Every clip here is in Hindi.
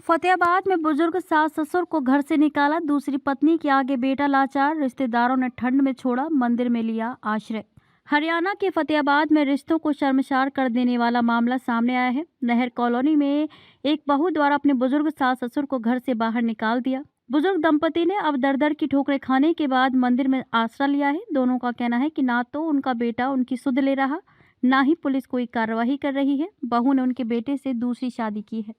फतेहाबाद में बुजुर्ग सास ससुर को घर से निकाला, दूसरी पत्नी के आगे बेटा लाचार, रिश्तेदारों ने ठंड में छोड़ा, मंदिर में लिया आश्रय। हरियाणा के फतेहाबाद में रिश्तों को शर्मसार कर देने वाला मामला सामने आया है। नहर कॉलोनी में एक बहू द्वारा अपने बुजुर्ग सास ससुर को घर से बाहर निकाल दिया। बुजुर्ग दंपति ने अब दर दर की ठोकरें खाने के बाद मंदिर में आसरा लिया है। दोनों का कहना है कि ना तो उनका बेटा उनकी सुध ले रहा, ना ही पुलिस कोई कार्रवाई कर रही है। बहू ने उनके बेटे से दूसरी शादी की है।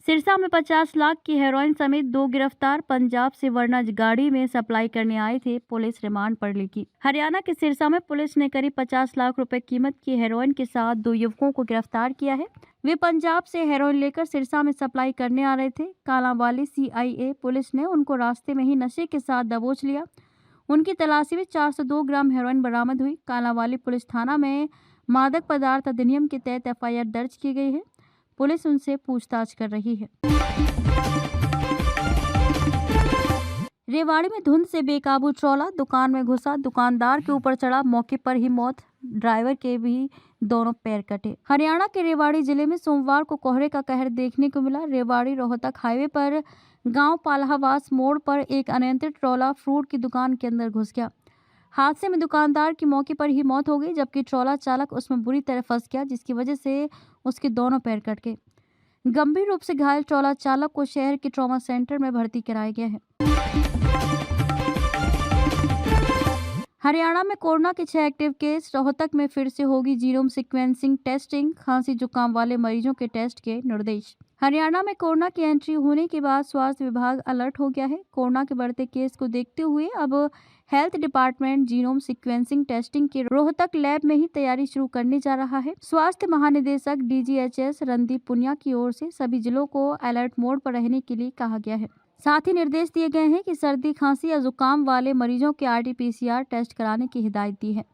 सिरसा में 50 लाख की हेरोइन समेत 2 गिरफ्तार, पंजाब से वरना गाड़ी में सप्लाई करने आए थे, पुलिस रिमांड पर लेगी। हरियाणा के सिरसा में पुलिस ने करीब 50 लाख रुपए कीमत की हेरोइन के साथ 2 युवकों को गिरफ्तार किया है। वे पंजाब से हेरोइन लेकर सिरसा में सप्लाई करने आ रहे थे। कालांवाली CIA पुलिस ने उनको रास्ते में ही नशे के साथ दबोच लिया। उनकी तलाशी में 402 ग्राम हेरोइन बरामद हुई। कालांवाली पुलिस थाना में मादक पदार्थ अधिनियम के तहत FIR दर्ज की गई है। पुलिस उनसे पूछताछ कर रही है। रेवाड़ी में धुंध से बेकाबू ट्रॉला दुकान में घुसा, दुकानदार के ऊपर चढ़ा, मौके पर ही मौत, ड्राइवर के भी दोनों पैर कटे। हरियाणा के रेवाड़ी जिले में सोमवार को कोहरे का कहर देखने को मिला। रेवाड़ी रोहतक हाईवे पर गांव पालावास मोड़ पर एक अनियंत्रित ट्रॉला फ्रूट की दुकान के अंदर घुस गया। हादसे में दुकानदार की मौके पर ही मौत हो गई, जबकि ट्रॉला चालक उसमें बुरी तरह फंस गया, जिसकी वजह से उसके दोनों पैर कट गए। गंभीर रूप से घायल ट्रॉला चालक को शहर के ट्रॉमा सेंटर में भर्ती कराया गया है। हरियाणा में कोरोना के 6 एक्टिव केस, रोहतक में फिर से होगी जीनोम सीक्वेंसिंग टेस्टिंग, खांसी जुकाम वाले मरीजों के टेस्ट के निर्देश। हरियाणा में कोरोना की एंट्री होने के बाद स्वास्थ्य विभाग अलर्ट हो गया है। कोरोना के बढ़ते केस को देखते हुए अब health department genome sequencing testing के रोहतक लैब में ही तैयारी शुरू करने जा रहा है। स्वास्थ्य महानिदेशक DGHS रणदीप पुनिया की ओर से सभी जिलों को अलर्ट मोड पर रहने के लिए कहा गया है। साथ ही निर्देश दिए गए हैं कि सर्दी खांसी या जुकाम वाले मरीजों के RT-PCR टेस्ट कराने की हिदायत दी है।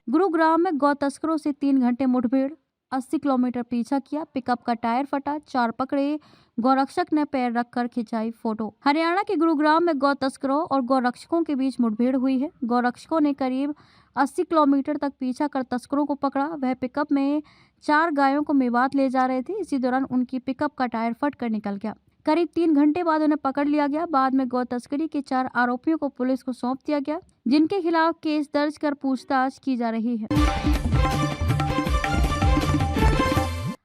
गुरुग्राम में गौ तस्करों से 3 घंटे मुठभेड़, 80 किलोमीटर पीछा किया, पिकअप का टायर फटा, 4 पकड़े, गौरक्षक ने पैर रखकर खिंचाई फोटो। हरियाणा के गुरुग्राम में गौ तस्करों और गौरक्षकों के बीच मुठभेड़ हुई है। गौरक्षकों ने करीब 80 किलोमीटर तक पीछा कर तस्करों को पकड़ा। वह पिकअप में 4 गायों को मेवात ले जा रहे थे। इसी दौरान उनकी पिकअप का टायर फट कर निकल गया। करीब 3 घंटे बाद उन्हें पकड़ लिया गया। बाद में गौ तस्करी के 4 आरोपियों को पुलिस को सौंप दिया गया, जिनके खिलाफ केस दर्ज कर पूछताछ की जा रही है।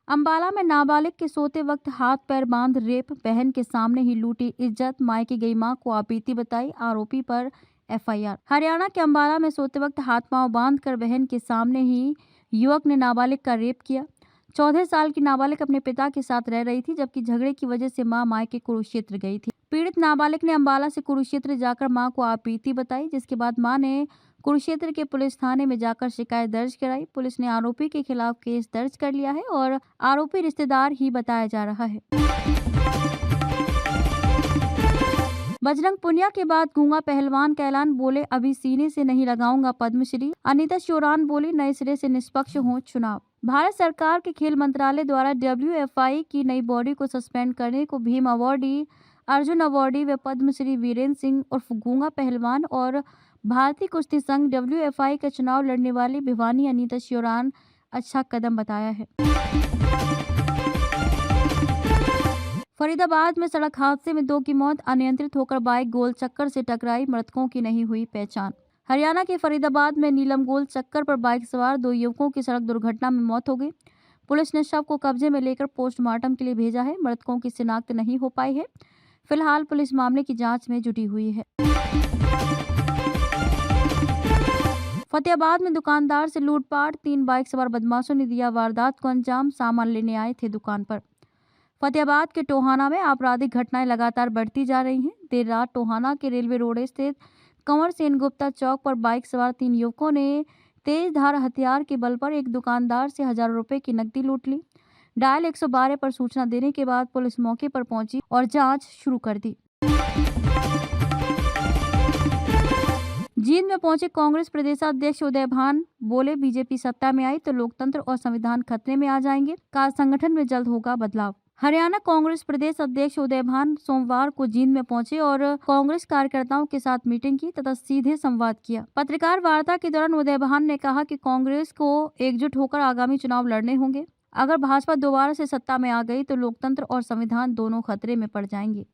अंबाला में नाबालिग के सोते वक्त हाथ पैर बांध रेप, बहन के सामने ही लूटी इज्जत, मायके गई मां को आपबीती बताई, आरोपी पर FIR। हरियाणा के अंबाला में सोते वक्त हाथ पांव बांधकर बहन के सामने ही युवक ने नाबालिग का रेप किया। 14 साल की नाबालिग अपने पिता के साथ रह रही थी, जबकि झगड़े की वजह से मां मायके कुरुक्षेत्र गई थी। पीड़ित नाबालिग ने अंबाला से कुरुक्षेत्र जाकर मां को आपबीती बताई, जिसके बाद मां ने कुरुक्षेत्र के पुलिस थाने में जाकर शिकायत दर्ज कराई। पुलिस ने आरोपी के खिलाफ केस दर्ज कर लिया है और आरोपी रिश्तेदार ही बताया जा रहा है। बजरंग पुनिया के बाद गूंगा पहलवान का ऐलान, बोले अभी सीने से नहीं लगाऊंगा पद्मश्री। अनीता शोरान बोली नए सिरे से निष्पक्ष हो चुनाव। भारत सरकार के खेल मंत्रालय द्वारा WFI की नई बॉडी को सस्पेंड करने को भीम अवार्डी, अर्जुन अवार्डी व पद्मश्री वीरेंद्र सिंह उर्फ गूंगा पहलवान और भारतीय कुश्ती संघ WFI का चुनाव लड़ने वाली भिवानी अनीता शोरान अच्छा कदम बताया है। फरीदाबाद में सड़क हादसे में 2 की मौत, अनियंत्रित होकर बाइक गोल चक्कर से टकराई, मृतकों की नहीं हुई पहचान। हरियाणा के फरीदाबाद में नीलम गोल चक्कर पर बाइक सवार 2 युवकों की सड़क दुर्घटना में मौत हो गई। पुलिस ने शव को कब्जे में लेकर पोस्टमार्टम के लिए भेजा है। मृतकों की शिनाख्त नहीं हो पाई है। फिलहाल पुलिस मामले की जांच में जुटी हुई है। फतेहाबाद में दुकानदार से लूटपाट, 3 बाइक सवार बदमाशों ने दिया वारदात को अंजाम, सामान लेने आए थे दुकान पर। फतेहाबाद के टोहाना में आपराधिक घटनाएं लगातार बढ़ती जा रही हैं। देर रात टोहाना के रेलवे रोड स्थित कंवर सेन गुप्ता चौक पर बाइक सवार 3 युवकों ने तेज धार हथियार के बल पर एक दुकानदार से हजारों रुपए की नकदी लूट ली। डायल 112 पर सूचना देने के बाद पुलिस मौके पर पहुंची और जांच शुरू कर दी। जींद में पहुंचे कांग्रेस प्रदेशाध्यक्ष उदय भान, बोले बीजेपी सत्ता में आई तो लोकतंत्र और संविधान खतरे में आ जाएंगे, कहा संगठन में जल्द होगा बदलाव। हरियाणा कांग्रेस प्रदेश अध्यक्ष उदय भान सोमवार को जींद में पहुंचे और कांग्रेस कार्यकर्ताओं के साथ मीटिंग की तथा सीधे संवाद किया। पत्रकार वार्ता के दौरान उदय भान ने कहा कि कांग्रेस को एकजुट होकर आगामी चुनाव लड़ने होंगे। अगर भाजपा दोबारा से सत्ता में आ गई तो लोकतंत्र और संविधान दोनों खतरे में पड़ जाएंगे।